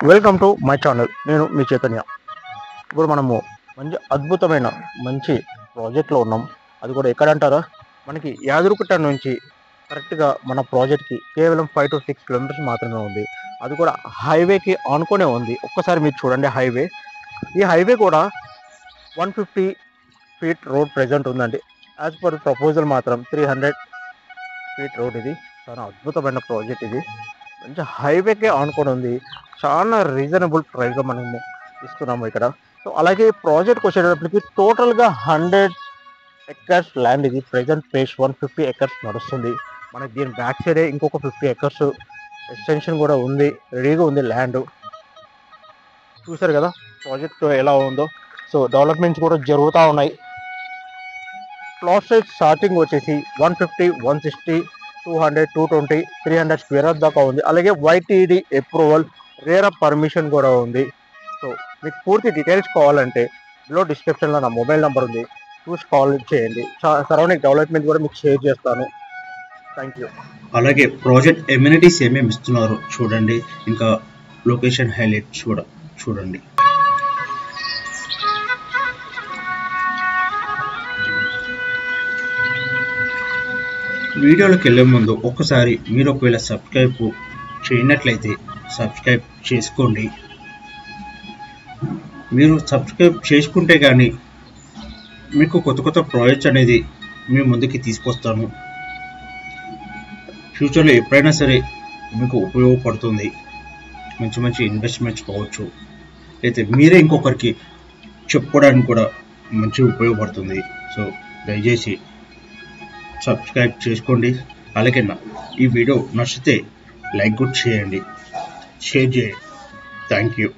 Welcome to my channel. నేను మీ చైతన్య. ఇప్పుడు మనము అద్భుతమైన మంచి ప్రాజెక్ట్లో ఉన్నాం. అది కూడా ఎక్కడంటారా, మనకి యాదగిరిగుట్ట నుంచి కరెక్ట్గా మన ప్రాజెక్ట్కి కేవలం 5 to 6 కిలోమీటర్స్ మాత్రమే ఉంది. అది కూడా హైవేకి ఆనుకునే ఉంది. ఒక్కసారి మీరు చూడండి హైవే. ఈ హైవే కూడా 150 ఫీట్ రోడ్ ప్రెజెంట్ ఉందండి. యాజ్ పర్ ప్రపోజల్ మాత్రం 300 ఫీట్ రోడ్. ఇది చాలా అద్భుతమైన ప్రాజెక్ట్. ఇది మంచి హైవేకే ఆనుకొని ఉంది. చాలా రీజనబుల్ ప్రైస్గా మనము ఇస్తున్నాము ఇక్కడ. సో అలాగే ప్రాజెక్ట్కి వచ్చేటప్పటికి టోటల్గా 100 ఎకర్స్ ల్యాండ్. ఇది ప్రెజెంట్ ప్లేస్ 150 ఎకర్స్ నడుస్తుంది. మనకి దీని బ్యాక్ సైడే ఇంకొక 50 ఎకర్స్ ఎక్స్టెన్షన్ కూడా ఉంది, రెడీగా ఉంది ల్యాండ్. చూసారు కదా ప్రాజెక్ట్ ఎలా ఉందో. సో డెవలప్మెంట్స్ కూడా జరుగుతూ ఉన్నాయి. ప్లాట్ సైజ్ స్టార్టింగ్ వచ్చేసి 150, 160, 200, 220, 300 స్క్వేర్ దాకా ఉంది. అలాగే వైటీడీ అప్రూవల్, రేరా పర్మిషన్ కూడా ఉంది. సో మీకు పూర్తి డీటెయిల్స్ కావాలంటే బిలో డిస్క్రిప్షన్లో నా మొబైల్ నెంబర్ ఉంది, చూసి కాల్ చేయండి. సరౌండింగ్ డెవలప్మెంట్ కూడా మీకు షేర్ చేస్తాను. Thank you. అలాగే ప్రాజెక్ట్ ఎమ్యూనిటీస్ ఏమేమి ఇస్తున్నారు చూడండి, ఇంకా లొకేషన్ హైలైట్ చూడండి. వీడియోలోకి వెళ్ళే ముందు ఒక్కసారి మీరు ఒకవేళ సబ్స్క్రైబ్ చేయనట్లయితే సబ్స్క్రైబ్ చేసుకోండి. మీరు సబ్స్క్రైబ్ చేసుకుంటే కానీ మీకు కొత్త కొత్త ప్రాజెక్ట్స్ అనేది మీ ముందుకి తీసుకొస్తాను. ఫ్యూచర్లో ఎప్పుడైనా సరే మీకు ఉపయోగపడుతుంది. మంచి మంచి ఇన్వెస్ట్మెంట్స్ కావచ్చు, అయితే మీరే ఇంకొకరికి చెప్పుకోవడానికి కూడా మంచి ఉపయోగపడుతుంది. సో దయచేసి సబ్స్క్రైబ్ చేసుకోండి. అలాగే ఈ వీడియో నచ్చితే లైక్ కూడా చేయండి, షేర్ చేయండి. Thank you.